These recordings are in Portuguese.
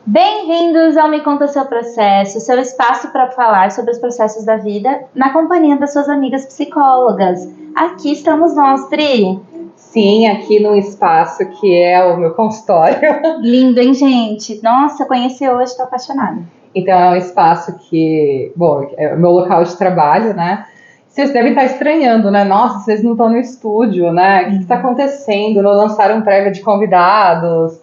Bem-vindos ao Me Conta Seu Processo, seu espaço para falar sobre os processos da vida na companhia das suas amigas psicólogas. Aqui estamos nós, Pri. Sim, aqui no espaço que é o meu consultório. Lindo, hein, gente? Nossa, conheci hoje, estou apaixonada. Então é um espaço que, bom, é o meu local de trabalho, né? Vocês devem estar estranhando, né? Nossa, vocês não estão no estúdio, né? O que está acontecendo? Não lançaram prévia de convidados?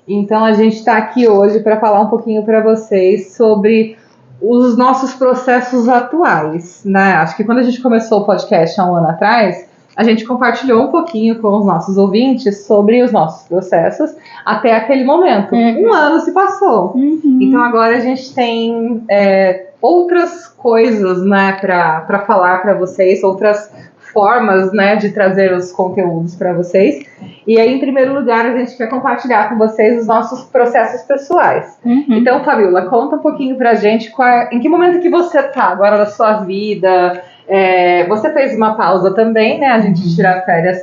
Então a gente está aqui hoje para falar um pouquinho para vocês sobre os nossos processos atuais, né? Acho que quando a gente começou o podcast há um ano atrás, a gente compartilhou um pouquinho com os nossos ouvintes sobre os nossos processos até aquele momento. Um ano se passou. Então agora a gente tem outras coisas, né, para falar para vocês, outras formas, né, de trazer os conteúdos para vocês. E aí, em primeiro lugar, a gente quer compartilhar com vocês os nossos processos pessoais. Então, Fabiola, conta um pouquinho pra gente em que momento que você tá agora na sua vida. Você fez uma pausa também, né? A gente tirar férias.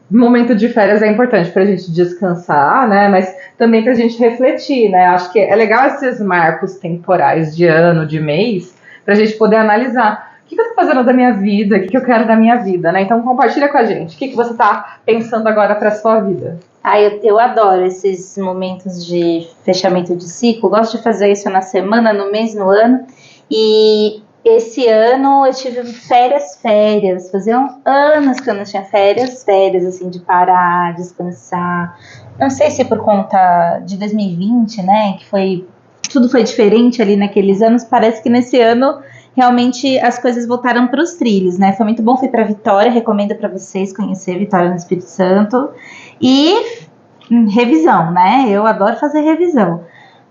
Momento de férias é importante pra gente descansar, né? Mas também pra gente refletir, né? Acho que é legal esses marcos temporais de ano, de mês, pra gente poder analisar. O que eu tô fazendo da minha vida? O que eu quero da minha vida, né? Então compartilha com a gente. O que você tá pensando agora pra sua vida? Eu adoro esses momentos de fechamento de ciclo. Gosto de fazer isso na semana, no mês, no ano. E esse ano eu tive férias. Faziam anos que eu não tinha férias, assim, de parar, descansar. Não sei se por conta de 2020, né? Que tudo foi diferente ali naqueles anos. Parece que nesse ano realmente as coisas voltaram para os trilhos, né? Foi muito bom, fui para Vitória, recomendo para vocês conhecer Vitória no Espírito Santo. E revisão, né? Eu adoro fazer revisão.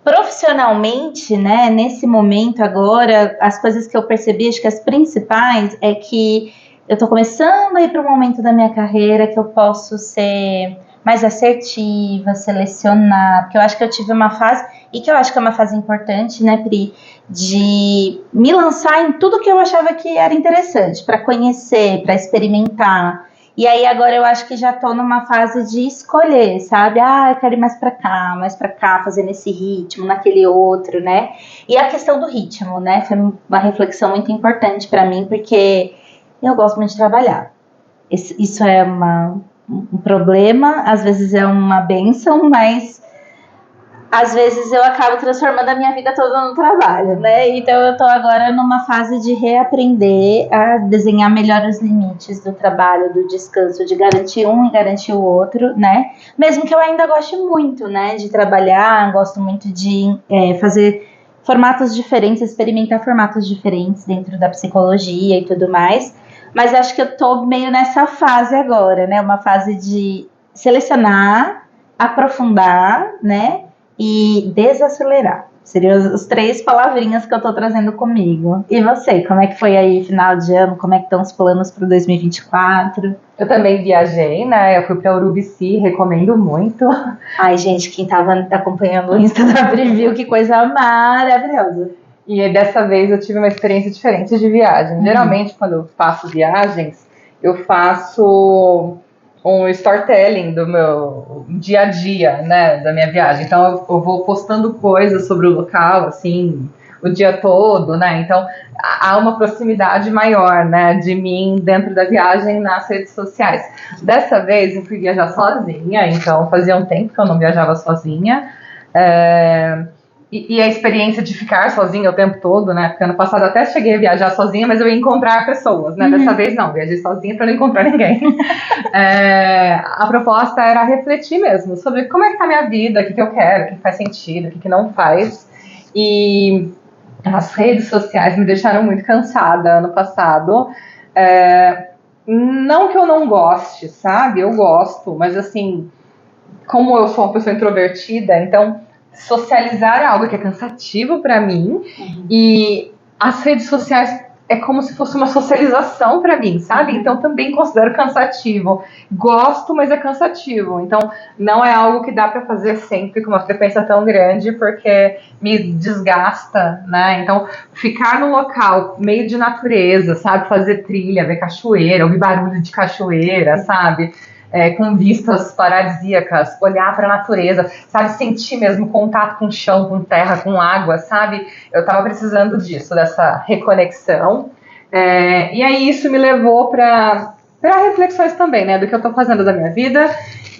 Profissionalmente, né, nesse momento agora, as coisas que eu percebi, acho que as principais é que eu tô começando a ir para um momento da minha carreira que eu posso ser mais assertiva, selecionar, porque eu acho que eu tive uma fase, e que eu acho que é uma fase importante, né, Pri, de me lançar em tudo que eu achava que era interessante, para conhecer, para experimentar. E aí agora eu acho que já tô numa fase de escolher, sabe? Eu quero ir mais pra cá, fazer nesse ritmo, naquele outro, né? E a questão do ritmo, né? Foi uma reflexão muito importante pra mim, porque eu gosto muito de trabalhar. Isso é um problema, às vezes é uma bênção, mas às vezes eu acabo transformando a minha vida toda no trabalho, né? Então eu tô agora numa fase de reaprender a desenhar melhor os limites do trabalho, do descanso, de garantir um e garantir o outro, né? Mesmo que eu ainda goste muito, né, de trabalhar, gosto muito de fazer formatos diferentes, experimentar formatos diferentes dentro da psicologia e tudo mais. Mas acho que eu tô meio nessa fase agora, né? Uma fase de selecionar, aprofundar, né? E desacelerar. Seriam as 3 palavrinhas que eu tô trazendo comigo. E você, como é que foi aí final de ano? Como é que estão os planos para 2024? Eu também viajei, né? Eu fui para Urubici, recomendo muito. Ai, gente, quem tava acompanhando o Insta da Preview, que coisa maravilhosa. E dessa vez eu tive uma experiência diferente de viagem. Geralmente, quando eu faço viagens, eu faço um storytelling do meu dia a dia, né, da minha viagem. Então eu vou postando coisas sobre o local, assim, o dia todo, né? Então há uma proximidade maior, né, de mim dentro da viagem nas redes sociais. Dessa vez eu fui viajar sozinha, então fazia um tempo que eu não viajava sozinha. E a experiência de ficar sozinha o tempo todo, né? Porque ano passado até cheguei a viajar sozinha, mas eu ia encontrar pessoas, né? Dessa vez não, viajei sozinha para não encontrar ninguém. A proposta era refletir mesmo sobre como é que tá a minha vida, o que eu quero, o que faz sentido, o que não faz. E as redes sociais me deixaram muito cansada ano passado. Não que eu não goste, sabe? Eu gosto, mas assim, como eu sou uma pessoa introvertida, então socializar é algo que é cansativo para mim. E as redes sociais é como se fosse uma socialização para mim, sabe? Então também considero cansativo. Gosto, mas é cansativo. Então não é algo que dá para fazer sempre com uma frequência tão grande, porque me desgasta, né? Então ficar num local meio de natureza, sabe? Fazer trilha, ver cachoeira, ouvir barulho de cachoeira, sabe? com vistas paradisíacas, olhar para a natureza, sabe, sentir mesmo contato com o chão, com terra, com água, sabe? Eu estava precisando disso, dessa reconexão. E aí isso me levou para reflexões também, né, do que eu estou fazendo da minha vida.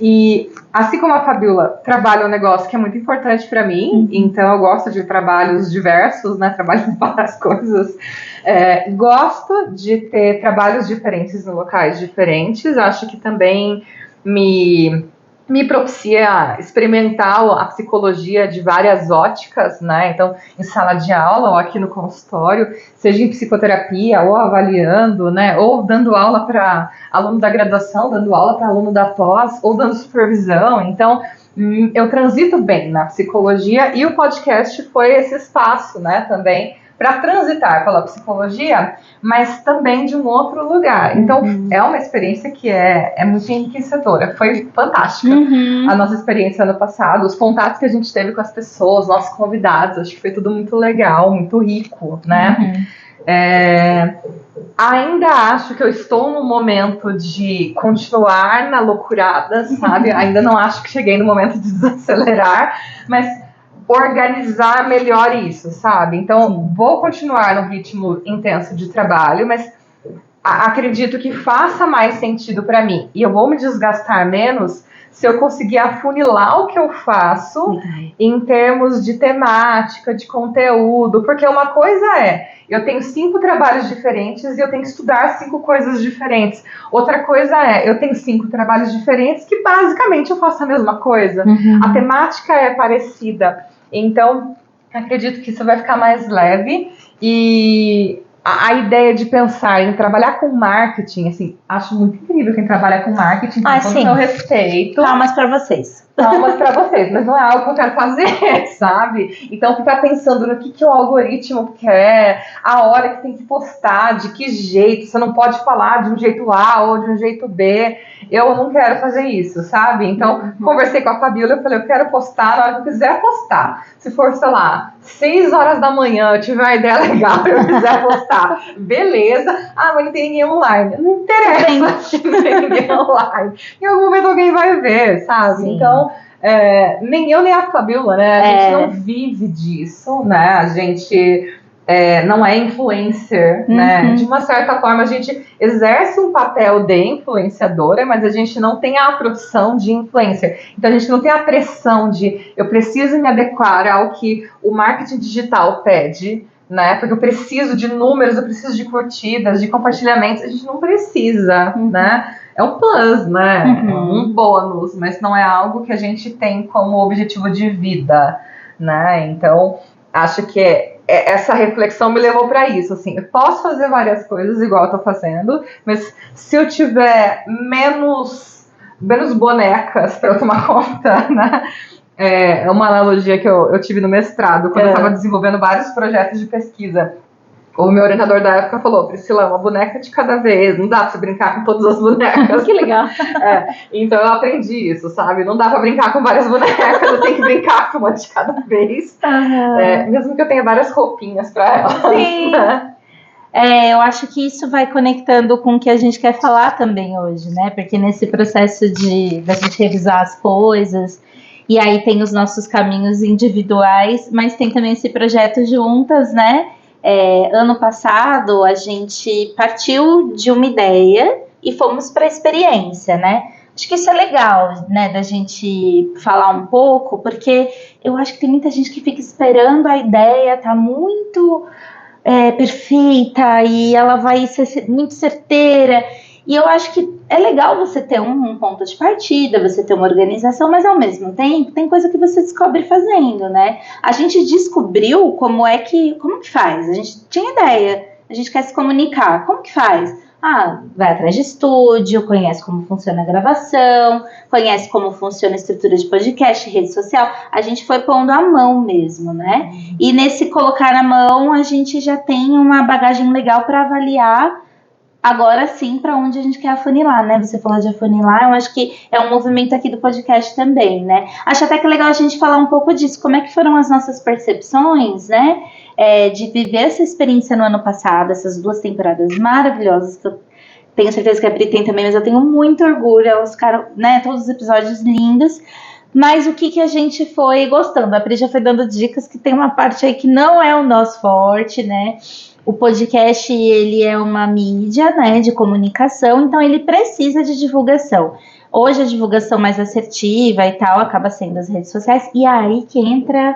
E assim como a Fabiola, trabalha um negócio que é muito importante para mim, então eu gosto de trabalhos diversos, né, trabalho em várias coisas. Gosto de ter trabalhos diferentes em locais diferentes, acho que também me propicia experimentar a psicologia de várias óticas, né? Então, em sala de aula ou aqui no consultório, seja em psicoterapia ou avaliando, né? Ou dando aula para aluno da graduação, dando aula para aluno da pós, ou dando supervisão. Então, eu transito bem na psicologia e o podcast foi esse espaço, né? Também para transitar pela psicologia, mas também de um outro lugar. Então, é uma experiência que é muito enriquecedora. Foi fantástica a nossa experiência ano passado, os contatos que a gente teve com as pessoas, nossos convidados, acho que foi tudo muito legal, muito rico, né? Ainda acho que eu estou no momento de continuar na loucurada, sabe? Ainda não acho que cheguei no momento de desacelerar, mas organizar melhor isso, sabe? Então, vou continuar no ritmo intenso de trabalho, mas acredito que faça mais sentido para mim e eu vou me desgastar menos se eu conseguir afunilar o que eu faço em termos de temática, de conteúdo, porque uma coisa eu tenho 5 trabalhos diferentes e eu tenho que estudar 5 coisas diferentes. Outra coisa eu tenho 5 trabalhos diferentes que basicamente eu faço a mesma coisa. A temática é parecida. Então, acredito que isso vai ficar mais leve e a ideia de pensar em trabalhar com marketing, assim, acho muito incrível quem trabalha com marketing, com todo o meu respeito. Palmas para vocês. Palmas para vocês, mas não é algo que eu quero fazer, sabe? Então, ficar pensando no que o algoritmo quer, a hora que tem que postar, de que jeito, você não pode falar de um jeito A ou de um jeito B. Eu não quero fazer isso, sabe? Então, conversei com a Fabiola, eu falei, eu quero postar na hora que eu quiser postar. Se for, sei lá, 6 horas da manhã, eu tiver uma ideia legal, eu quiser postar, beleza. Ah, mas não tem ninguém online. Não interessa se não tem ninguém online. Em algum momento alguém vai ver, sabe? Sim. Então, nem eu nem a Fabiola, né? A gente não vive disso, né? A gente não é influencer, né? De uma certa forma, a gente exerce um papel de influenciadora, mas a gente não tem a profissão de influencer. Então, a gente não tem a pressão de eu preciso me adequar ao que o marketing digital pede, né? Porque eu preciso de números, eu preciso de curtidas, de compartilhamentos. A gente não precisa, né? É um plus, né? É um bônus, mas não é algo que a gente tem como objetivo de vida, né? Então, acho que essa reflexão me levou para isso, assim, eu posso fazer várias coisas igual eu tô fazendo, mas se eu tiver menos bonecas para eu tomar conta, né? É uma analogia que eu tive no mestrado, quando eu estava desenvolvendo vários projetos de pesquisa. O meu orientador da época falou, Priscila, uma boneca de cada vez, não dá pra você brincar com todas as bonecas. Que legal. Então eu aprendi isso, sabe? Não dá pra brincar com várias bonecas, eu tenho que brincar com uma de cada vez. Mesmo que eu tenha várias roupinhas pra ela. Sim. Eu acho que isso vai conectando com o que a gente quer falar também hoje, né? Porque nesse processo da gente revisar as coisas, e aí tem os nossos caminhos individuais, mas tem também esse projeto juntas, né? Ano passado a gente partiu de uma ideia e fomos para a experiência, né? Acho que isso é legal, né, da gente falar um pouco, porque eu acho que tem muita gente que fica esperando a ideia tá muito perfeita e ela vai ser muito certeira. E eu acho que é legal você ter um ponto de partida, você ter uma organização, mas ao mesmo tempo tem coisa que você descobre fazendo, né? A gente descobriu como que faz. A gente tinha ideia, a gente quer se comunicar. Como que faz? Vai atrás de estúdio, conhece como funciona a gravação, conhece como funciona a estrutura de podcast, rede social. A gente foi pondo a mão mesmo, né? E nesse colocar a mão, a gente já tem uma bagagem legal para avaliar agora sim para onde a gente quer afunilar, né? Você falou de afunilar, eu acho que é um movimento aqui do podcast também, né? Acho até que é legal a gente falar um pouco disso, como é que foram as nossas percepções, né? De viver essa experiência no ano passado, essas 2 temporadas maravilhosas que eu tenho certeza que a Pri tem também, mas eu tenho muito orgulho, elas ficaram, né, todos os episódios lindos. Mas o que a gente foi gostando? A Pri já foi dando dicas que tem uma parte aí que não é o nosso forte, né? O podcast, ele é uma mídia, né, de comunicação, então ele precisa de divulgação. Hoje a divulgação mais assertiva e tal acaba sendo as redes sociais, e aí que entra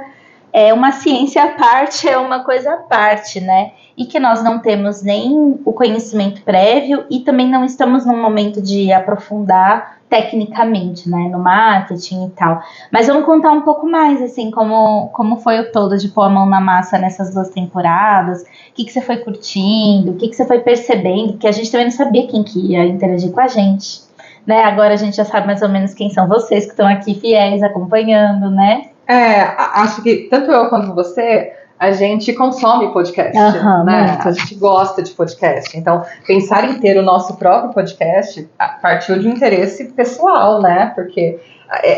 uma ciência à parte, é uma coisa à parte, né? E que nós não temos nem o conhecimento prévio e também não estamos num momento de aprofundar tecnicamente, né, no marketing e tal. Mas vamos contar um pouco mais, assim, como foi o todo de pôr a mão na massa nessas 2 temporadas, o que você foi curtindo, o que você foi percebendo, porque a gente também não sabia quem que ia interagir com a gente, né? Agora a gente já sabe mais ou menos quem são vocês que estão aqui fiéis, acompanhando, né? Acho que tanto eu quanto você, a gente consome podcast, né? Muito. A gente gosta de podcast. Então, pensar em ter o nosso próprio podcast partiu de um interesse pessoal, né? Porque,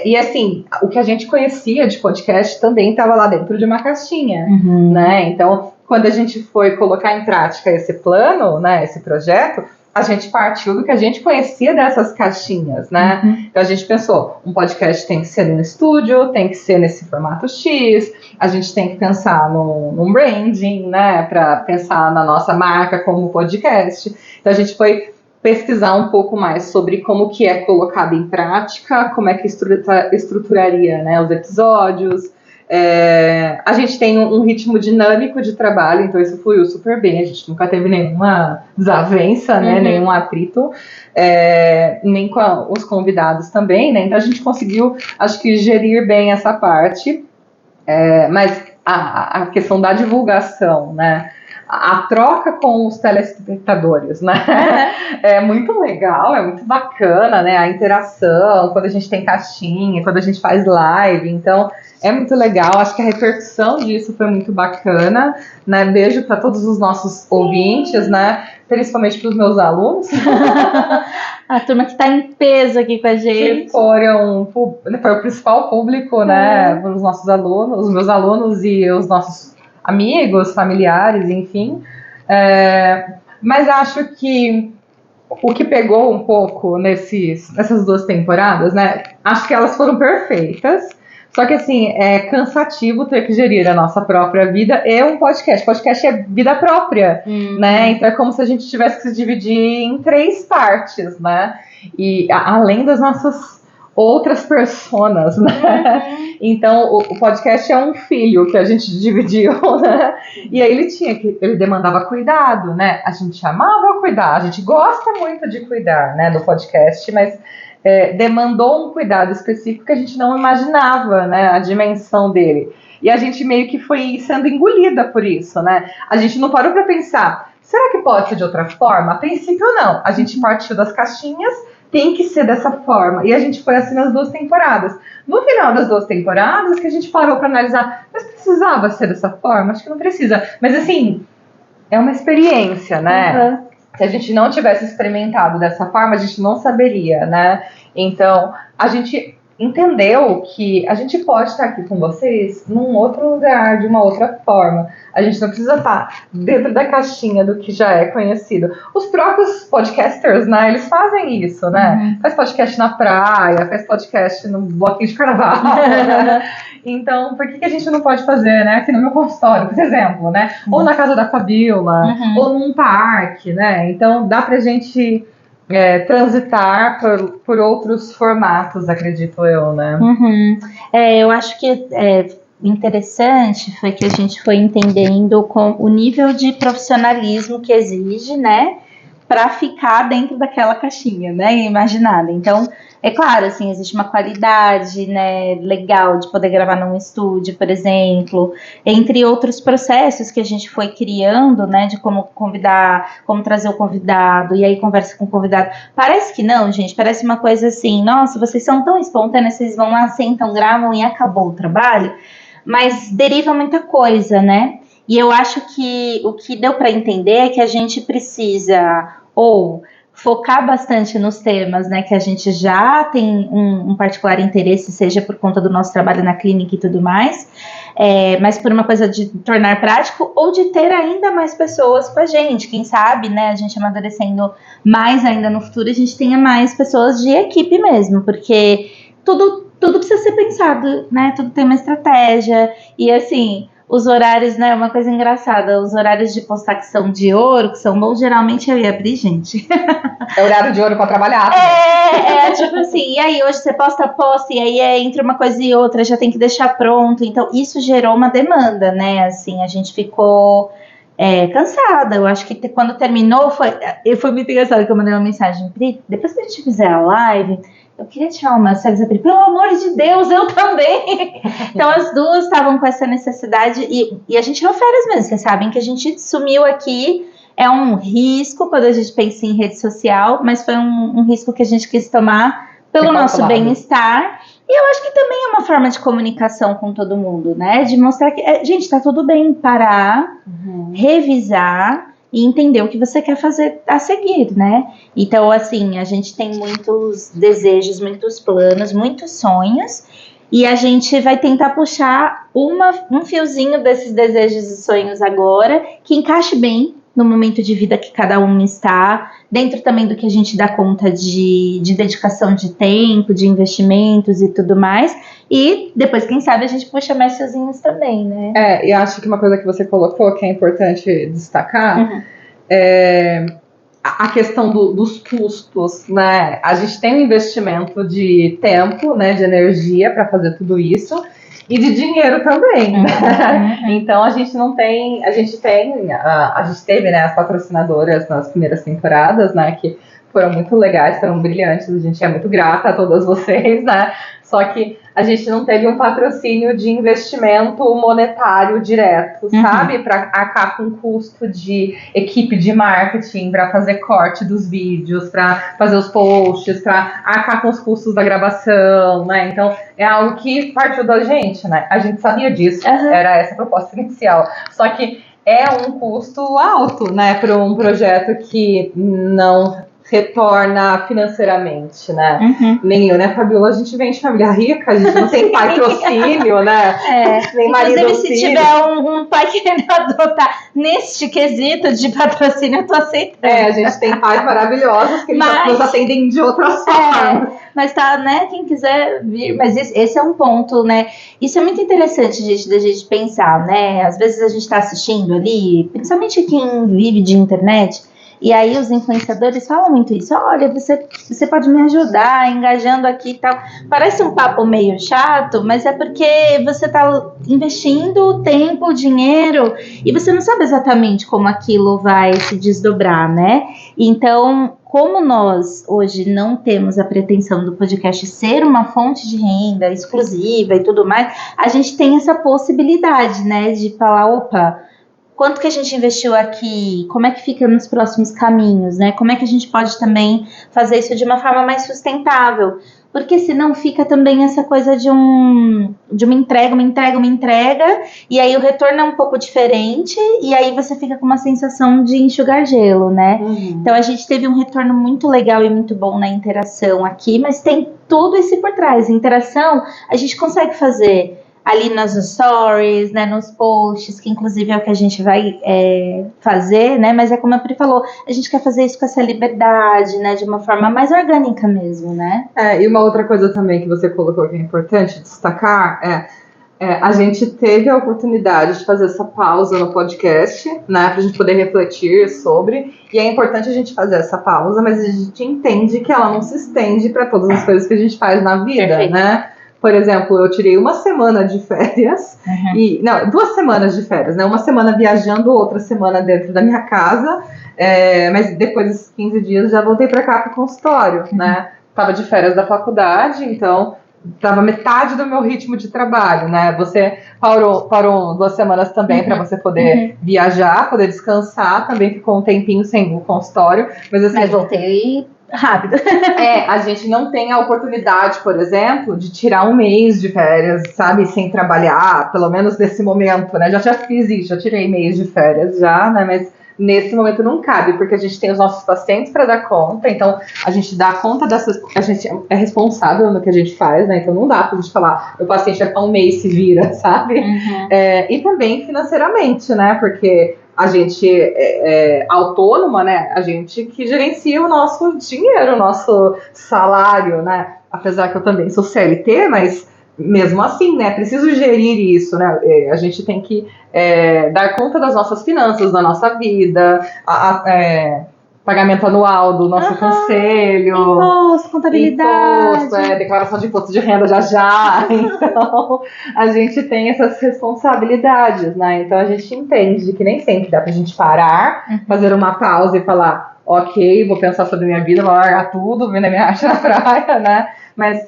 e assim, o que a gente conhecia de podcast também estava lá dentro de uma caixinha, né? Então, quando a gente foi colocar em prática esse plano, né? Esse projeto, a gente partiu do que a gente conhecia dessas caixinhas, né? Então a gente pensou, um podcast tem que ser no estúdio, tem que ser nesse formato X, a gente tem que pensar num branding, né? Para pensar na nossa marca como podcast. Então a gente foi pesquisar um pouco mais sobre como que é colocado em prática, como é que estruturaria, né, os episódios. A gente tem um ritmo dinâmico de trabalho, então isso fluiu super bem, a gente nunca teve nenhuma desavença, né, nenhum atrito, nem com os convidados também, né, então a gente conseguiu, acho que, gerir bem essa parte, mas a questão da divulgação, né, a troca com os telespectadores, né? É muito legal, é muito bacana, né? A interação, quando a gente tem caixinha, quando a gente faz live, então é muito legal. Acho que a repercussão disso foi muito bacana, né? Beijo para todos os nossos ouvintes, né? Principalmente para os meus alunos. A turma que está em peso aqui com a gente. Que foi o principal público, né? Para os nossos alunos, os meus alunos e os nossos amigos, familiares, enfim. Mas acho que o que pegou um pouco nessas 2 temporadas, né? Acho que elas foram perfeitas. Só que, assim, é cansativo ter que gerir a nossa própria vida e um podcast. Podcast é vida própria, né? Então é como se a gente tivesse que se dividir em 3 partes, né? E além das nossas outras personas, né? Então o podcast é um filho que a gente dividiu, né? E aí ele demandava cuidado, né? A gente amava cuidar, a gente gosta muito de cuidar, né, do podcast, mas demandou um cuidado específico que a gente não imaginava, né, a dimensão dele. E a gente meio que foi sendo engolida por isso, né? A gente não parou para pensar, será que pode ser de outra forma? A princípio não, a gente partiu das caixinhas, tem que ser dessa forma. E a gente foi assim nas 2 temporadas. No final das 2 temporadas, que a gente parou para analisar, mas precisava ser dessa forma? Acho que não precisa. Mas assim, é uma experiência, né? Se a gente não tivesse experimentado dessa forma, a gente não saberia, né? Então, a gente entendeu que a gente pode estar aqui com vocês num outro lugar, de uma outra forma. A gente não precisa estar dentro da caixinha do que já é conhecido. Os próprios podcasters, né, eles fazem isso, né? Faz podcast na praia, faz podcast no bloquinho de carnaval, né? Então, por que a gente não pode fazer, né, aqui no meu consultório, por exemplo, né? Ou na casa da Fabiola, ou num parque, né? Então, dá pra gente transitar por outros formatos, acredito eu, né? Eu acho que interessante foi que a gente foi entendendo com o nível de profissionalismo que exige, né, para ficar dentro daquela caixinha, né, imaginada. Então, é claro, assim, existe uma qualidade, né, legal de poder gravar num estúdio, por exemplo, entre outros processos que a gente foi criando, né, de como convidar, como trazer o convidado, e aí conversa com o convidado. Parece que não, gente, parece uma coisa assim, nossa, vocês são tão espontâneos, vocês vão lá, sentam, gravam e acabou o trabalho, mas deriva muita coisa, né? E eu acho que o que deu para entender é que a gente precisa ou focar bastante nos temas, né, que a gente já tem um particular interesse, seja por conta do nosso trabalho na clínica e tudo mais, mas por uma coisa de tornar prático ou de ter ainda mais pessoas com a gente. Quem sabe, né, a gente amadurecendo mais ainda no futuro, a gente tenha mais pessoas de equipe mesmo, porque tudo precisa ser pensado, né, tudo tem uma estratégia, e assim... Os horários, né, uma coisa engraçada, os horários de postar que são de ouro, que são bons, geralmente eu ia abrir, gente. É horário de ouro pra trabalhar. Tipo assim, e aí hoje você posta, e aí entre uma coisa e outra já tem que deixar pronto, então isso gerou uma demanda, né, assim, a gente ficou cansada, eu acho que quando terminou, foi muito engraçado que eu mandei uma mensagem, Pri, depois que a gente fizer a live... Eu queria tirar uma série, pelo amor de Deus, eu também. Então as duas estavam com essa necessidade e a gente tirou férias mesmo. Vocês sabem que a gente sumiu aqui. É um risco quando a gente pensa em rede social, mas foi um risco que a gente quis tomar pelo nosso bem-estar. E eu acho que também é uma forma de comunicação com todo mundo, né? De mostrar que, gente, tá tudo bem parar, revisar e entender o que você quer fazer a seguir, né? Então, assim, a gente tem muitos desejos, muitos planos, muitos sonhos, e a gente vai tentar puxar um fiozinho desses desejos e sonhos agora, que encaixe bem no momento de vida que cada um está, dentro também do que a gente dá conta de dedicação de tempo, de investimentos e tudo mais, e depois, quem sabe, a gente puxa mais fiozinhos também, né? E acho que uma coisa que você colocou que é importante destacar é a questão dos custos, né? A gente tem um investimento de tempo, né, de energia para fazer tudo isso, e de dinheiro também, né? Então a gente teve, né, as patrocinadoras nas primeiras temporadas, né, que foram muito legais, foram brilhantes, a gente é muito grata a todas vocês, né? Só que a gente não teve um patrocínio de investimento monetário direto, sabe? Para arcar com custo de equipe de marketing, para fazer corte dos vídeos, para fazer os posts, para arcar com os custos da gravação, né? Então, é algo que partiu da gente, né? A gente sabia disso, era essa a proposta inicial. Só que é um custo alto, né? Para um projeto que não retorna financeiramente, né? Nem eu, né, Fabiola? A gente vem de família rica, a gente não tem patrocínio, né? Nem marido. Inclusive, se tiver um pai querendo adotar neste quesito de patrocínio, eu tô aceitando. A gente tem pais maravilhosos que nos atendem de outras formas. Mas tá, né? Quem quiser vir, mas esse é um ponto, né? Isso é muito interessante, gente, da gente pensar, né? Às vezes a gente tá assistindo ali, principalmente quem vive de internet. E aí os influenciadores falam muito isso. Olha, você pode me ajudar engajando aqui e tal. Parece um papo meio chato, mas é porque você está investindo tempo, dinheiro, e você não sabe exatamente como aquilo vai se desdobrar, né? Então, como nós hoje não temos a pretensão do podcast ser uma fonte de renda exclusiva e tudo mais, a gente tem essa possibilidade, né, de falar, opa, quanto que a gente investiu aqui, como é que fica nos próximos caminhos, né? Como é que a gente pode também fazer isso de uma forma mais sustentável? Porque senão fica também essa coisa de uma entrega, e aí o retorno é um pouco diferente, e aí você fica com uma sensação de enxugar gelo, né? Então a gente teve um retorno muito legal e muito bom na interação aqui, mas tem tudo isso por trás. A interação a gente consegue fazer ali nas stories, né, nos posts, que inclusive é o que a gente vai fazer, né, mas é como a Pri falou, a gente quer fazer isso com essa liberdade, né, de uma forma mais orgânica mesmo, né. E uma outra coisa também que você colocou que é importante destacar a gente teve a oportunidade de fazer essa pausa no podcast, né, pra gente poder refletir sobre, e é importante a gente fazer essa pausa, mas a gente entende que ela não se estende para todas as coisas que a gente faz na vida, Perfeito. Né. Por exemplo, eu tirei uma semana de férias, 2 semanas de férias, né? Uma semana viajando, outra semana dentro da minha casa, mas depois desses 15 dias já voltei para cá para o consultório, né? Tava de férias da faculdade, então tava metade do meu ritmo de trabalho, né? Você parou 2 semanas também para você poder viajar, poder descansar, também ficou um tempinho sem o consultório, mas assim... Mas voltei rápido. A gente não tem a oportunidade, por exemplo, de tirar 1 mês de férias, sabe, sem trabalhar, pelo menos nesse momento, né? Já fiz isso, já tirei mês de férias já, né? Mas nesse momento não cabe, porque a gente tem os nossos pacientes para dar conta, então a gente dá conta dessas, a gente é responsável no que a gente faz, né? Então não dá pra gente falar, o paciente é um mês se vira, sabe? E também financeiramente, né? Porque a gente é autônoma, né? A gente que gerencia o nosso dinheiro, o nosso salário, né? Apesar que eu também sou CLT, mas mesmo assim, né? Preciso gerir isso, né? A gente tem que dar conta das nossas finanças, da nossa vida, pagamento anual do nosso conselho, imposto, contabilidade, declaração de imposto de renda já. Então, a gente tem essas responsabilidades, né? Então, a gente entende que nem sempre dá pra gente parar, fazer uma pausa e falar, ok, vou pensar sobre a minha vida, vou largar tudo, vender minha arte na praia, né? Mas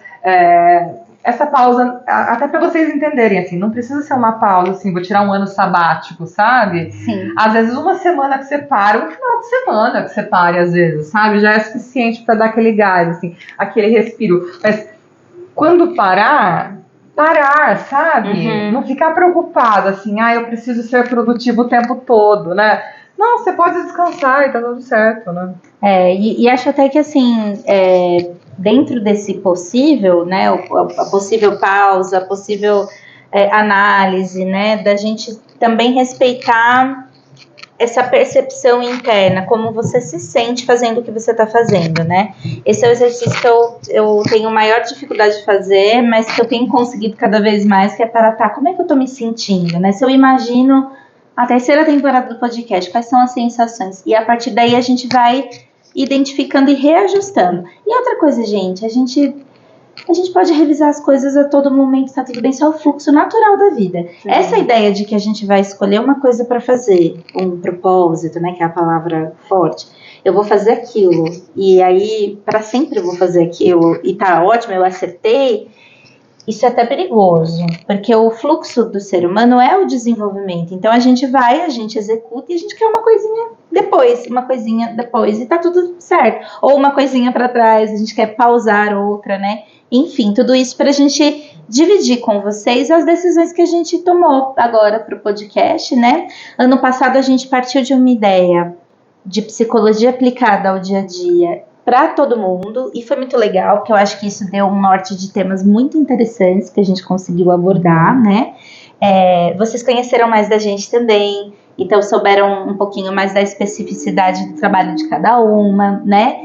essa pausa, até para vocês entenderem, assim, não precisa ser uma pausa, assim, vou tirar um ano sabático, sabe? Sim. Às vezes uma semana que você para, um final de semana que você pare, às vezes, sabe? Já é suficiente para dar aquele gás, assim, aquele respiro. Mas quando parar, sabe? Não ficar preocupado, assim, eu preciso ser produtivo o tempo todo, né? Não, você pode descansar e tá tudo certo, né? E acho até que, assim, dentro desse possível, né, a possível pausa, a possível análise, né, da gente também respeitar essa percepção interna, como você se sente fazendo o que você está fazendo, né? Esse é o exercício que eu tenho maior dificuldade de fazer, mas que eu tenho conseguido cada vez mais, que é parar, como é que eu estou me sentindo, né? Se eu imagino a terceira temporada do podcast, quais são as sensações? E a partir daí a gente vai identificando e reajustando. E outra coisa, gente, a gente pode revisar as coisas a todo momento, tá tudo bem, isso é o fluxo natural da vida. Sim. Essa ideia de que a gente vai escolher uma coisa para fazer, um propósito, né, que é a palavra forte, eu vou fazer aquilo, e aí para sempre eu vou fazer aquilo, e tá ótimo, eu acertei, isso é até perigoso, porque o fluxo do ser humano é o desenvolvimento. Então a gente executa e a gente quer uma coisinha depois, e tá tudo certo. Ou uma coisinha para trás, a gente quer pausar outra, né? Enfim, tudo isso para a gente dividir com vocês as decisões que a gente tomou agora para o podcast, né? Ano passado a gente partiu de uma ideia de psicologia aplicada ao dia a dia para todo mundo, e foi muito legal, porque eu acho que isso deu um norte de temas muito interessantes que a gente conseguiu abordar, né? Vocês conheceram mais da gente também, então souberam um pouquinho mais da especificidade do trabalho de cada uma, né?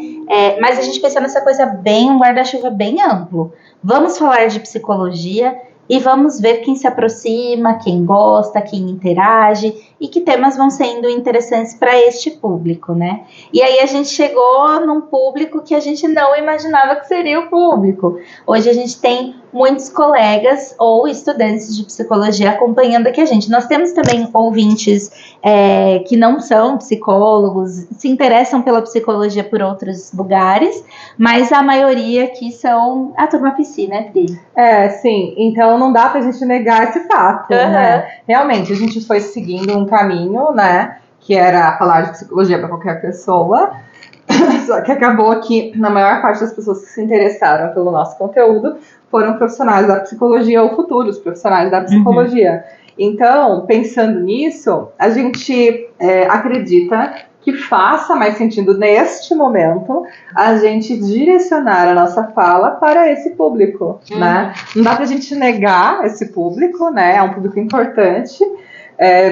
Mas a gente pensou nessa coisa um guarda-chuva bem amplo. Vamos falar de psicologia e vamos ver quem se aproxima, quem gosta, quem interage e que temas vão sendo interessantes para este público, né? E aí a gente chegou num público que a gente não imaginava que seria o público. Hoje a gente tem muitos colegas ou estudantes de psicologia acompanhando aqui a gente. Nós temos também ouvintes que não são psicólogos, se interessam pela psicologia por outros lugares, mas a maioria aqui são a turma Psi, né, Pri? Sim. Então não dá pra gente negar esse fato, né? Realmente, a gente foi seguindo um caminho, né, que era falar de psicologia para qualquer pessoa, só que acabou que na maior parte das pessoas que se interessaram pelo nosso conteúdo foram profissionais da psicologia ou futuros profissionais da psicologia. Então, pensando nisso, a gente acredita que faça mais sentido neste momento a gente direcionar a nossa fala para esse público, né? Não dá pra gente negar esse público, né? É um público importante.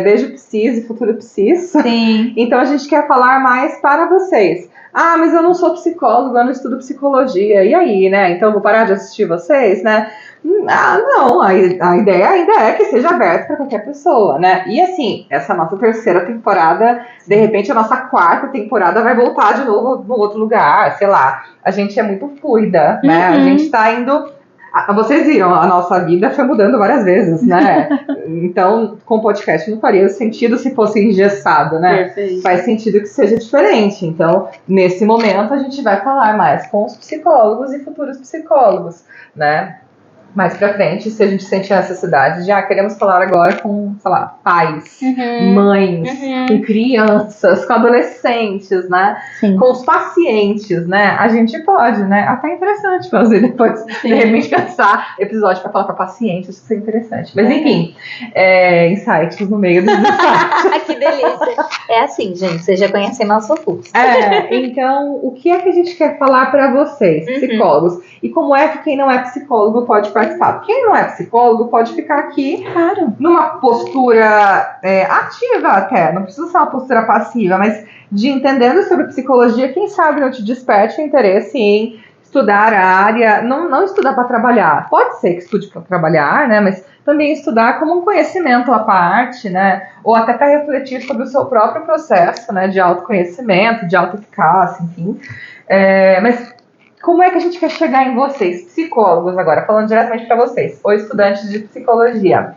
Beijo Psis e futuro Psis. Sim. Então a gente quer falar mais para vocês. Mas eu não sou psicólogo, eu não estudo psicologia. E aí, né? Então eu vou parar de assistir vocês, né? Não, a ideia ainda é que seja aberto para qualquer pessoa, né? E assim, essa nossa terceira temporada, de repente a nossa quarta temporada vai voltar de novo num outro lugar, sei lá. A gente é muito fluida, né? A gente tá indo... Vocês viram, a nossa vida foi mudando várias vezes, né? Então, com o podcast não faria sentido se fosse engessado, né? Perfeito. Faz sentido que seja diferente. Então, nesse momento, a gente vai falar mais com os psicólogos e futuros psicólogos, né? mais pra frente, se a gente sentir a necessidade de, queremos falar agora com, sei lá, pais, mães, com crianças, com adolescentes, né? Sim. Com os pacientes, né? A gente pode, né? Até é interessante fazer depois, de repente, cansar episódio pra falar pra pacientes, isso é interessante. Mas enfim, insights no meio dos insights. Que delícia. É assim, gente, vocês já conhecem nosso curso. Então, o que é que a gente quer falar pra vocês, psicólogos? E como é que quem não é psicólogo pode participar? Quem não é psicólogo pode ficar aqui numa postura ativa até, não precisa ser uma postura passiva, mas de entendendo sobre psicologia, quem sabe não te desperte o interesse em estudar a área, não estudar para trabalhar, pode ser que estude para trabalhar, né, mas também estudar como um conhecimento à parte, né, ou até para refletir sobre o seu próprio processo, né, de autoconhecimento, de autoeficácia, enfim, mas como é que a gente quer chegar em vocês, psicólogos agora, falando diretamente para vocês, ou estudantes de psicologia?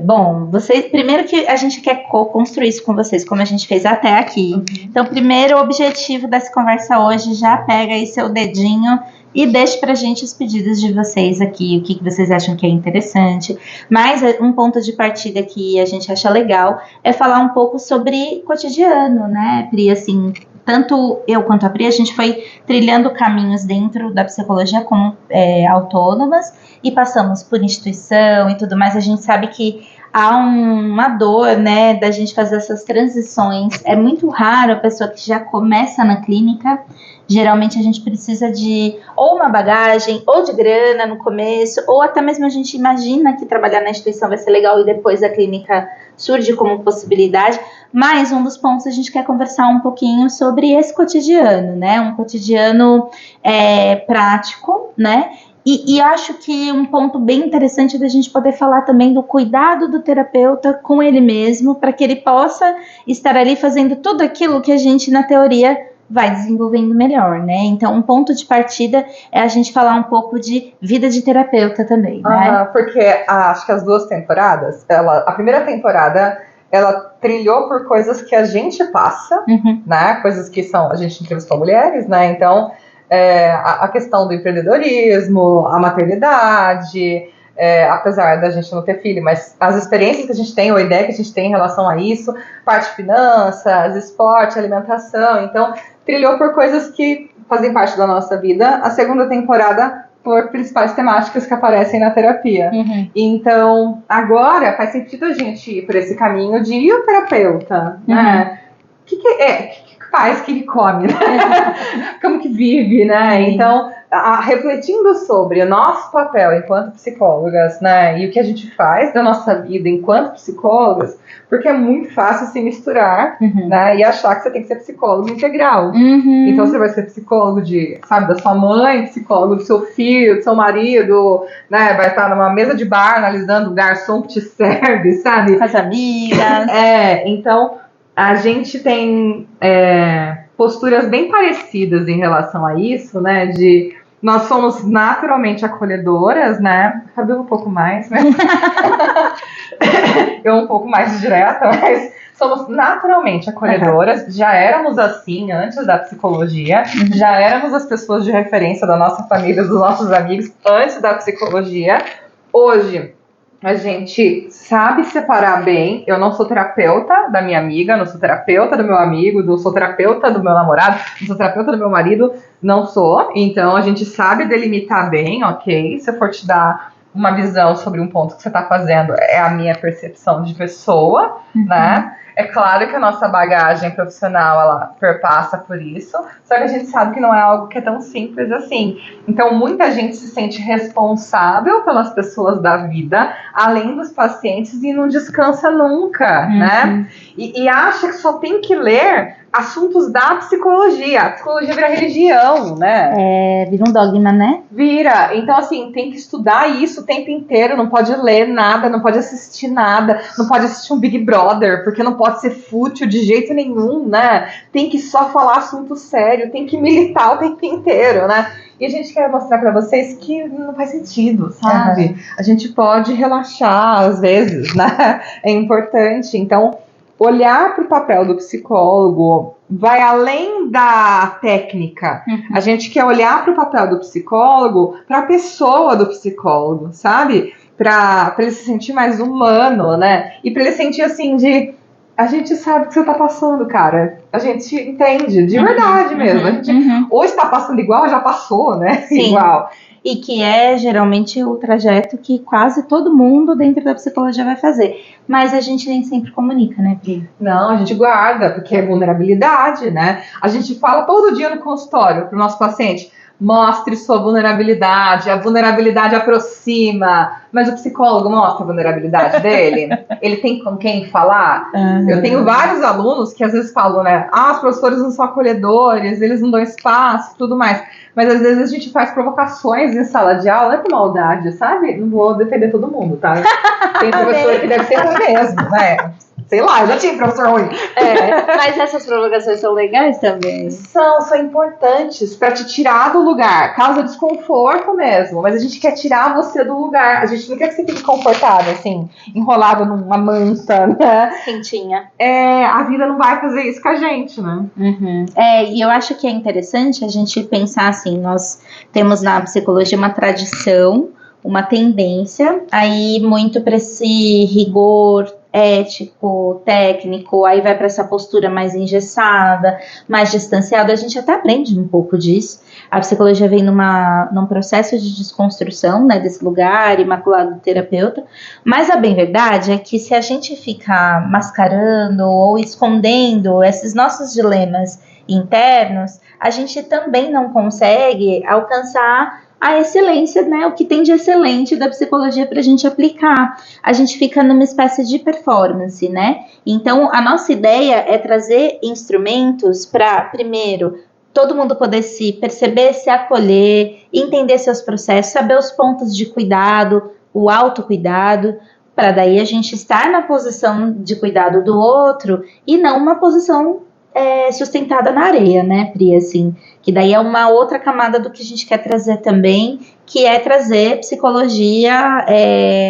Bom, vocês, primeiro que a gente quer co-construir isso com vocês, como a gente fez até aqui. Então, primeiro, o objetivo dessa conversa hoje, já pega aí seu dedinho e deixe pra gente os pedidos de vocês aqui, o que vocês acham que é interessante. Mas um ponto de partida que a gente acha legal é falar um pouco sobre cotidiano, né, Pri, assim, tanto eu quanto a Pri, a gente foi trilhando caminhos dentro da psicologia como autônomas e passamos por instituição e tudo mais. A gente sabe que há uma dor, né, da gente fazer essas transições. É muito raro a pessoa que já começa na clínica. Geralmente a gente precisa de ou uma bagagem, ou de grana no começo, ou até mesmo a gente imagina que trabalhar na instituição vai ser legal e depois a clínica surge como possibilidade. Mas um dos pontos a gente quer conversar um pouquinho sobre esse cotidiano, né? Um cotidiano prático, né? E acho que um ponto bem interessante da gente poder falar também do cuidado do terapeuta com ele mesmo, para que ele possa estar ali fazendo tudo aquilo que a gente, na teoria, vai desenvolvendo melhor, né? Então, um ponto de partida é a gente falar um pouco de vida de terapeuta também, né? Porque acho que as duas temporadas, a primeira temporada, ela trilhou por coisas que a gente passa, né? Coisas que a gente entrevistou mulheres, né? Então, a questão do empreendedorismo, a maternidade, apesar da gente não ter filho, mas as experiências que a gente tem, ou a ideia que a gente tem em relação a isso, parte de finanças, esporte, alimentação, então trilhou por coisas que fazem parte da nossa vida. A segunda temporada por principais temáticas que aparecem na terapia. Então, agora faz sentido a gente ir por esse caminho de ir o terapeuta, né? O que faz, que ele come, né? Como que vive, né? Então, refletindo sobre o nosso papel enquanto psicólogas, né? E o que a gente faz da nossa vida enquanto psicólogas, porque é muito fácil se misturar, né? E achar que você tem que ser psicólogo integral. Então, você vai ser psicólogo da sua mãe, psicólogo do seu filho, do seu marido, né? Vai estar numa mesa de bar analisando o garçom que te serve, sabe? Com as amigas. Então, a gente tem posturas bem parecidas em relação a isso, né? Nós somos naturalmente acolhedoras, né? Cabelo um pouco mais, né? Eu um pouco mais direta, mas somos naturalmente acolhedoras. Já éramos assim antes da psicologia. Já éramos as pessoas de referência da nossa família, dos nossos amigos, antes da psicologia. Hoje, a gente sabe separar bem. Eu não sou terapeuta da minha amiga, não sou terapeuta do meu amigo, não sou terapeuta do meu namorado, não sou terapeuta do meu marido, não sou. Então, a gente sabe delimitar bem, ok? Se eu for te dar uma visão sobre um ponto que você está fazendo, é a minha percepção de pessoa, né? É claro que a nossa bagagem profissional, ela perpassa por isso, só que a gente sabe que não é algo que é tão simples assim. Então, muita gente se sente responsável pelas pessoas da vida, além dos pacientes, e não descansa nunca, né? E acha que só tem que ler assuntos da psicologia. A psicologia vira religião, né? Vira um dogma, né? Vira. Então, assim, tem que estudar isso o tempo inteiro, não pode ler nada, não pode assistir nada, não pode assistir um Big Brother, porque não pode ser fútil de jeito nenhum, né? Tem que só falar assunto sério, tem que militar o tempo inteiro, né? E a gente quer mostrar pra vocês que não faz sentido, sabe? A gente pode relaxar às vezes, né? É importante. Então, olhar para o papel do psicólogo vai além da técnica. A gente quer olhar para o papel do psicólogo, para a pessoa do psicólogo, sabe? Para ele se sentir mais humano, né? E para ele sentir assim a gente sabe o que você tá passando, cara. A gente entende, de verdade mesmo. A gente ou está passando igual, já passou, né? Sim. Igual. E que é geralmente o trajeto que quase todo mundo dentro da psicologia vai fazer. Mas a gente nem sempre comunica, né, Pri? Não, a gente guarda, porque é vulnerabilidade, né? A gente fala todo dia no consultório pro nosso paciente: mostre sua vulnerabilidade, a vulnerabilidade aproxima. Mas o psicólogo mostra a vulnerabilidade dele? Ele tem com quem falar? Eu tenho vários alunos que às vezes falam, né? Os professores não são acolhedores, eles não dão espaço, tudo mais. Mas às vezes a gente faz provocações em sala de aula, não é com maldade, sabe? Não vou defender todo mundo, tá? Tem professor que deve ser ruim mesmo, né? Sei lá, eu já tive professor ruim. Mas essas provocações são legais também. São importantes para te tirar do lugar. Causa desconforto mesmo, mas a gente quer tirar você do lugar. A gente não quer que você fique confortável, assim, enrolado numa manta, né? Quentinha. A vida não vai fazer isso com a gente, né? E eu acho que é interessante a gente pensar assim, nós temos na psicologia uma tradição, uma tendência, aí muito para esse rigor ético, técnico, aí vai para essa postura mais engessada, mais distanciada. A gente até aprende um pouco disso. A psicologia vem num processo de desconstrução, né, desse lugar imaculado do terapeuta, mas a bem verdade é que se a gente ficar mascarando ou escondendo esses nossos dilemas internos, a gente também não consegue alcançar a excelência, né? O que tem de excelente da psicologia para a gente aplicar. A gente fica numa espécie de performance, né? Então, a nossa ideia é trazer instrumentos para, primeiro, todo mundo poder se perceber, se acolher, entender seus processos, saber os pontos de cuidado, o autocuidado, para daí a gente estar na posição de cuidado do outro e não uma posição sustentada na areia, né, Pri, assim, que daí é uma outra camada do que a gente quer trazer também, que é trazer psicologia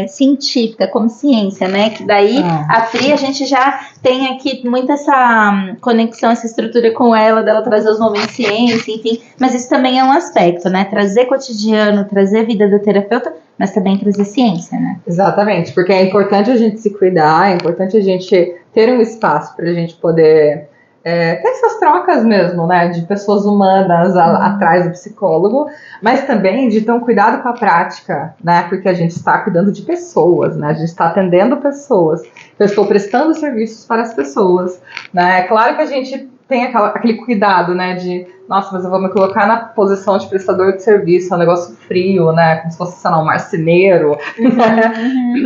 científica, como ciência, né, que daí a Pri, a gente já tem aqui muito essa conexão, essa estrutura com ela, dela trazer os momentos de ciência, enfim, mas isso também é um aspecto, né, trazer cotidiano, trazer vida do terapeuta, mas também trazer ciência, né. Exatamente, porque é importante a gente se cuidar, é importante a gente ter um espaço para a gente poder ter essas trocas mesmo, né, de pessoas humanas atrás do psicólogo, mas também de ter um cuidado com a prática, né, porque a gente está cuidando de pessoas, né, a gente está atendendo pessoas, eu estou prestando serviços para as pessoas, né, é claro que a gente tem aquele cuidado, né, de, nossa, mas eu vou me colocar na posição de prestador de serviço, é um negócio frio, né, como se fosse, sei lá, um marceneiro,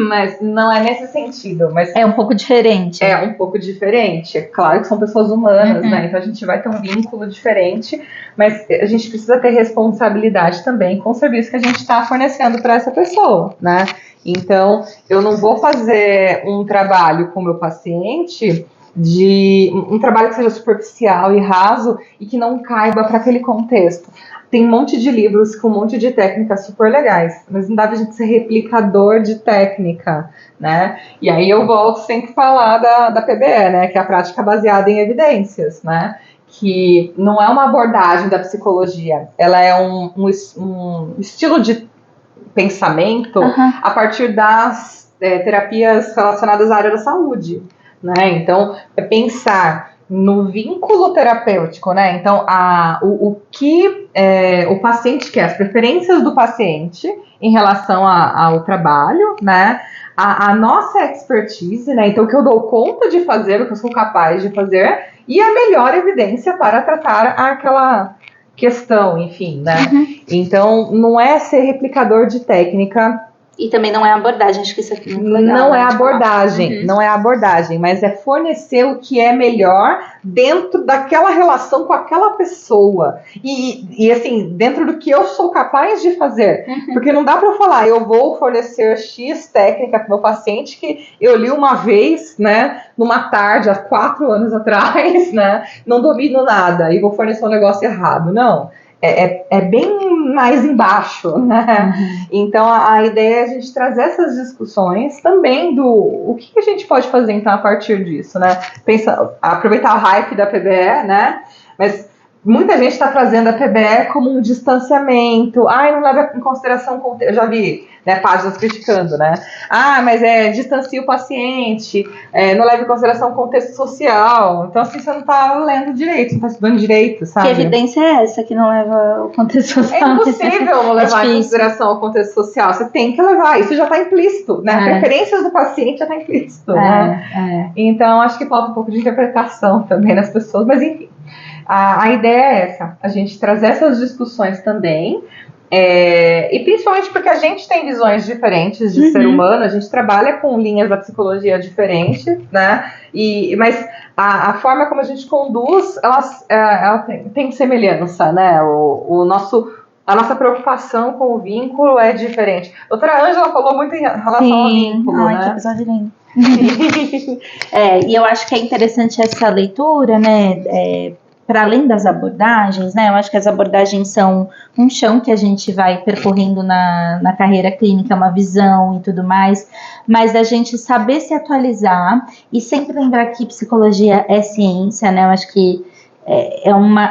mas não é nesse sentido. Mas é um pouco diferente. É um pouco diferente, é claro que são pessoas humanas, né, então a gente vai ter um vínculo diferente, mas a gente precisa ter responsabilidade também com o serviço que a gente está fornecendo para essa pessoa, né, então eu não vou fazer um trabalho com o meu paciente de um trabalho que seja superficial e raso e que não caiba para aquele contexto. Tem um monte de livros com um monte de técnicas super legais, mas não dá pra gente ser replicador de técnica, né? E aí eu volto sempre a falar da PBE, né? Que é a prática baseada em evidências, né? Que não é uma abordagem da psicologia, ela é um estilo de pensamento a partir das terapias relacionadas à área da saúde, né? Então, é pensar no vínculo terapêutico, né? Então, o que o paciente quer, as preferências do paciente em relação ao trabalho, né? A nossa expertise, né? Então, o que eu dou conta de fazer, o que eu sou capaz de fazer, e a melhor evidência para tratar aquela questão, enfim, né? Então, não é ser replicador de técnica. E também não é abordagem, acho que isso aqui é muito legal. Não é abordagem, não é abordagem, mas é fornecer o que é melhor dentro daquela relação com aquela pessoa. E assim, dentro do que eu sou capaz de fazer. Porque não dá para eu falar, eu vou fornecer X técnica para o meu paciente que eu li uma vez, né, numa tarde, há 4 anos atrás, né, não domino nada e vou fornecer um negócio errado. Não. é bem mais embaixo, né? Então a ideia é a gente trazer essas discussões também do o que a gente pode fazer então a partir disso, né? Aproveitar o hype da PBE, né? Mas muita gente está trazendo a PBE como um distanciamento. Não leva em consideração, eu já vi, né, páginas criticando, né? Mas distancia o paciente, não leva em consideração o contexto social. Então, assim, você não está lendo direito, você não está estudando direito, sabe? Que evidência é essa que não leva o contexto social? É impossível não levar em consideração o contexto social. Você tem que levar, isso já está implícito, né? Preferências do paciente já está implícito, né? Então, acho que falta um pouco de interpretação também nas pessoas, mas enfim. A ideia é essa, a gente trazer essas discussões também, e principalmente porque a gente tem visões diferentes de ser humano, a gente trabalha com linhas da psicologia diferentes, né? Mas a forma como a gente conduz, ela tem semelhança, né? A nossa preocupação com o vínculo é diferente. A doutora Ângela falou muito em relação ao vínculo, né? Que episódio lindo. E eu acho que é interessante essa leitura, né? Para além das abordagens, né? Eu acho que as abordagens são um chão que a gente vai percorrendo na carreira clínica, uma visão e tudo mais, mas da gente saber se atualizar e sempre lembrar que psicologia é ciência, né? Eu acho que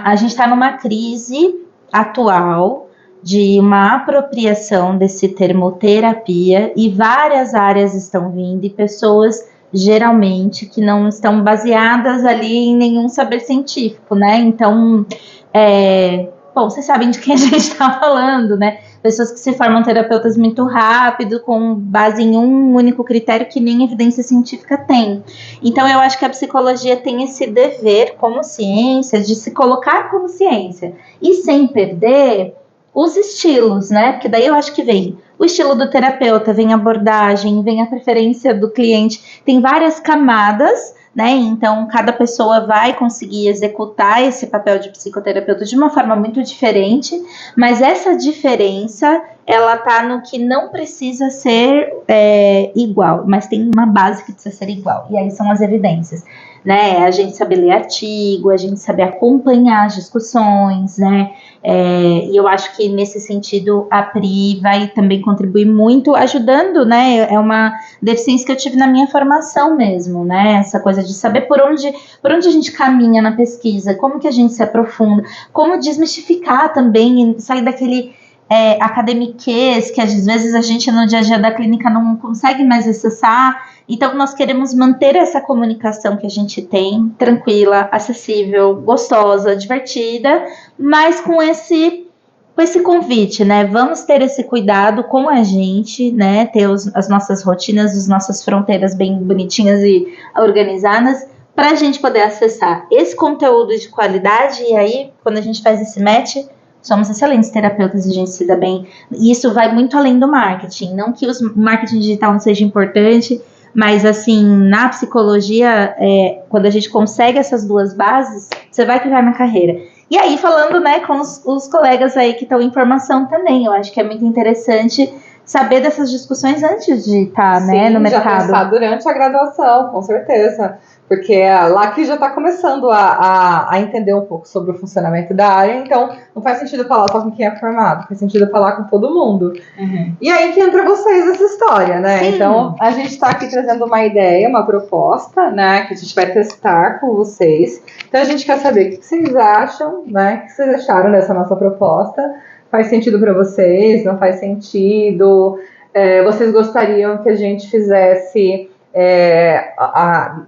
a gente está numa crise atual de uma apropriação desse termo terapia e várias áreas estão vindo e pessoas geralmente que não estão baseadas ali em nenhum saber científico, né? Então, vocês sabem de quem a gente está falando, né? Pessoas que se formam terapeutas muito rápido, com base em um único critério que nem evidência científica tem. Então, eu acho que a psicologia tem esse dever como ciência, de se colocar como ciência, e sem perder os estilos, né? Porque daí eu acho que vem o estilo do terapeuta, vem a abordagem, vem a preferência do cliente, tem várias camadas, né? Então, cada pessoa vai conseguir executar esse papel de psicoterapeuta de uma forma muito diferente, mas essa diferença, ela tá no que não precisa ser igual, mas tem uma base que precisa ser igual, e aí são as evidências, né? A gente saber ler artigo, a gente saber acompanhar as discussões, né? E eu acho que nesse sentido a PRI vai também contribuir muito, ajudando, né? É uma deficiência que eu tive na minha formação mesmo, né? Essa coisa de saber por onde a gente caminha na pesquisa, como que a gente se aprofunda, como desmistificar também, sair daquele academiquez que às vezes a gente no dia a dia da clínica não consegue mais acessar. Então nós queremos manter essa comunicação que a gente tem, tranquila, acessível, gostosa, divertida, mas com esse convite, né? Vamos ter esse cuidado com a gente, né? Ter as nossas rotinas, as nossas fronteiras bem bonitinhas e organizadas, para a gente poder acessar esse conteúdo de qualidade. E aí, quando a gente faz esse match, somos excelentes terapeutas e a gente se dá bem. E isso vai muito além do marketing. Não que o marketing digital não seja importante, mas assim, na psicologia, quando a gente consegue essas duas bases, você vai criar na carreira. E aí, falando, né, com os colegas aí que estão em formação também, eu acho que é muito interessante saber dessas discussões antes de estar, né, no mercado. Já pensar durante a graduação, com certeza. Porque é lá que já está começando a entender um pouco sobre o funcionamento da área, então não faz sentido falar só com quem é formado, faz sentido falar com todo mundo. E aí que entra vocês essa história, né? Sim. Então a gente está aqui trazendo uma ideia, uma proposta, né, que a gente vai testar com vocês. Então a gente quer saber o que vocês acham, né? O que vocês acharam dessa nossa proposta? Faz sentido para vocês? Não faz sentido? Vocês gostariam que a gente fizesse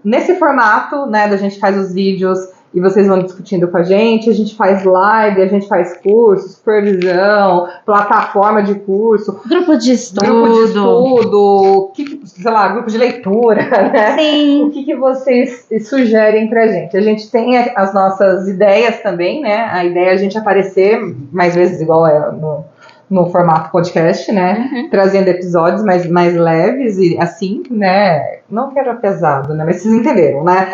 nesse formato, né, da gente faz os vídeos e vocês vão discutindo com a gente faz live, a gente faz curso, supervisão, plataforma de curso, grupo de estudo, sei lá, grupo de leitura, né? Sim. O que vocês sugerem pra gente? A gente tem as nossas ideias também, né? A ideia é a gente aparecer mais vezes igual no formato podcast, né? Trazendo episódios mais leves e assim, né? Não que era pesado, né? Mas vocês entenderam, né?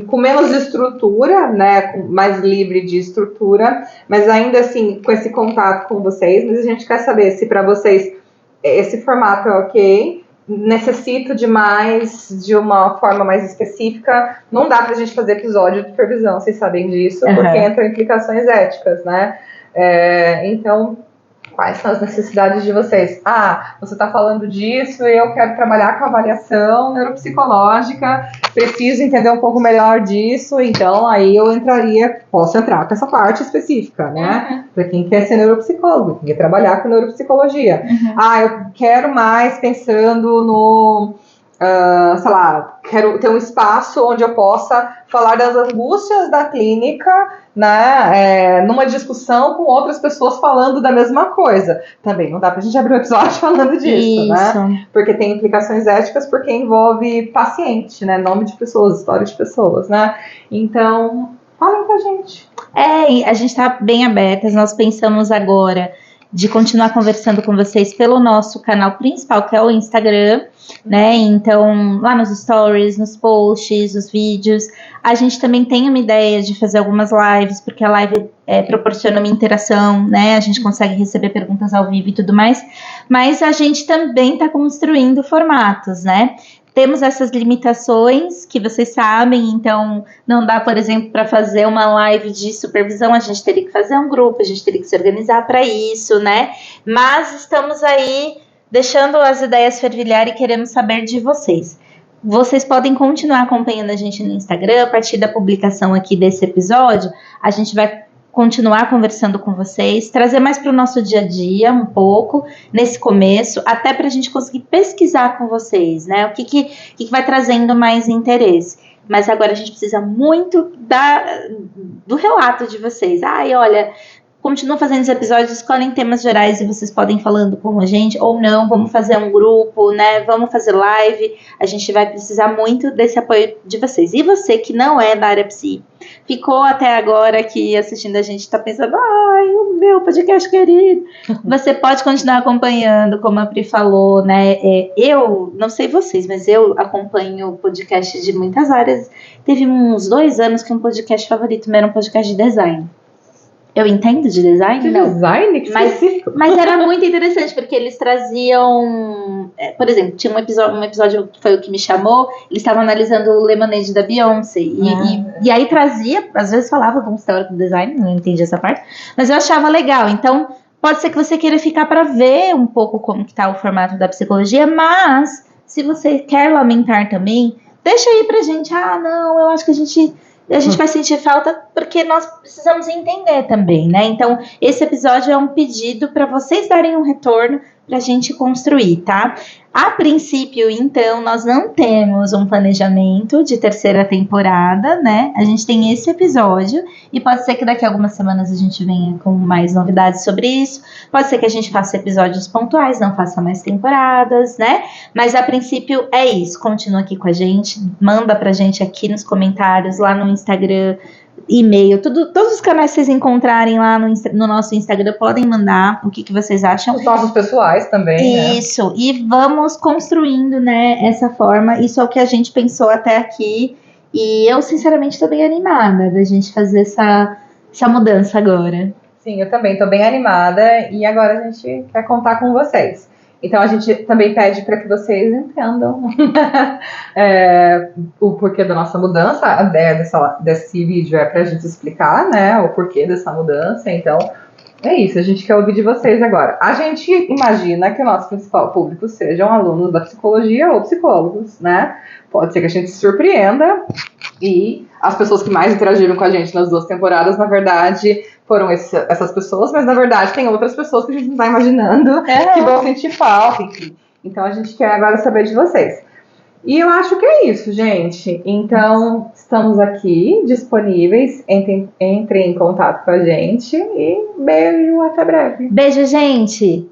Com menos estrutura, né? Mais livre de estrutura, mas ainda assim com esse contato com vocês. Mas a gente quer saber se para vocês esse formato é ok, necessito de uma forma mais específica. Não dá pra gente fazer episódio de supervisão, vocês sabem disso, porque entram implicações éticas, né? Então, quais são as necessidades de vocês? Você está falando disso e eu quero trabalhar com avaliação neuropsicológica, preciso entender um pouco melhor disso, então aí eu posso entrar com essa parte específica, né? Para quem quer ser neuropsicólogo, quem quer trabalhar com neuropsicologia. Eu quero mais pensando no... sei lá, quero ter um espaço onde eu possa falar das angústias da clínica, né, numa discussão com outras pessoas falando da mesma coisa. Também não dá pra gente abrir um episódio falando disso, né? Porque tem implicações éticas, porque envolve paciente, né, nome de pessoas, história de pessoas, né? Então, falem com a gente. A gente tá bem abertas, nós pensamos agora de continuar conversando com vocês pelo nosso canal principal, que é o Instagram, né? Então, lá nos stories, nos posts, nos vídeos. A gente também tem uma ideia de fazer algumas lives, porque a live proporciona uma interação, né? A gente consegue receber perguntas ao vivo e tudo mais. Mas a gente também está construindo formatos, né? Temos essas limitações que vocês sabem, então não dá, por exemplo, para fazer uma live de supervisão, a gente teria que fazer um grupo, a gente teria que se organizar para isso, né? Mas estamos aí deixando as ideias fervilhar e queremos saber de vocês. Vocês podem continuar acompanhando a gente no Instagram, a partir da publicação aqui desse episódio, a gente vai continuar conversando com vocês, trazer mais para o nosso dia a dia um pouco, nesse começo, até para a gente conseguir pesquisar com vocês, né? O que vai trazendo mais interesse. Mas agora a gente precisa muito do relato de vocês. Olha, continuam fazendo os episódios, escolhem temas gerais e vocês podem ir falando com a gente, ou não, vamos fazer um grupo, né? Vamos fazer live. A gente vai precisar muito desse apoio de vocês. E você que não é da área psi, ficou até agora aqui assistindo a gente, está pensando, o meu podcast querido. Você pode continuar acompanhando, como a Pri falou, né? Eu, não sei vocês, mas eu acompanho podcast de muitas áreas. Teve uns 2 anos que um podcast favorito meu era um podcast de design. Eu entendo de design? Não. Design? Mas era muito interessante, porque eles traziam... por exemplo, tinha um episódio que foi o que me chamou, eles estavam analisando o Lemonade da Beyoncé. E aí trazia, às vezes falava com os teóricos do design, não entendi essa parte, mas eu achava legal. Então, pode ser que você queira ficar para ver um pouco como que tá o formato da psicologia, mas se você quer lamentar também, deixa aí pra gente. Não, eu acho que a gente vai sentir falta porque nós precisamos entender também, né? Então, esse episódio é um pedido para vocês darem um retorno para a gente construir, tá? A princípio, então, nós não temos um planejamento de 3ª temporada, né? A gente tem esse episódio e pode ser que daqui a algumas semanas a gente venha com mais novidades sobre isso. Pode ser que a gente faça episódios pontuais, não faça mais temporadas, né? Mas a princípio é isso. Continua aqui com a gente, manda pra gente aqui nos comentários, lá no Instagram, e-mail, todos os canais que vocês encontrarem lá no nosso Instagram podem mandar o que vocês acham. Os nossos pessoais também, Isso, né? E vamos construindo, né, essa forma. Isso é o que a gente pensou até aqui. E eu, sinceramente, estou bem animada da gente fazer essa mudança agora. Sim, eu também estou bem animada. E agora a gente quer contar com vocês. Então, a gente também pede para que vocês entendam o porquê da nossa mudança. A ideia desse vídeo é para a gente explicar, né, o porquê dessa mudança. Então, é isso. A gente quer ouvir de vocês agora. A gente imagina que o nosso principal público sejam alunos da psicologia ou psicólogos, né? Pode ser que a gente se surpreenda. E as pessoas que mais interagiram com a gente nas 2 temporadas, na verdade, foram essas pessoas, mas na verdade tem outras pessoas que a gente não está imaginando que vão sentir falta, enfim. Então a gente quer agora saber de vocês. E eu acho que é isso, gente. Então, estamos aqui disponíveis. Entrem em contato com a gente e beijo, até breve. Beijo, gente!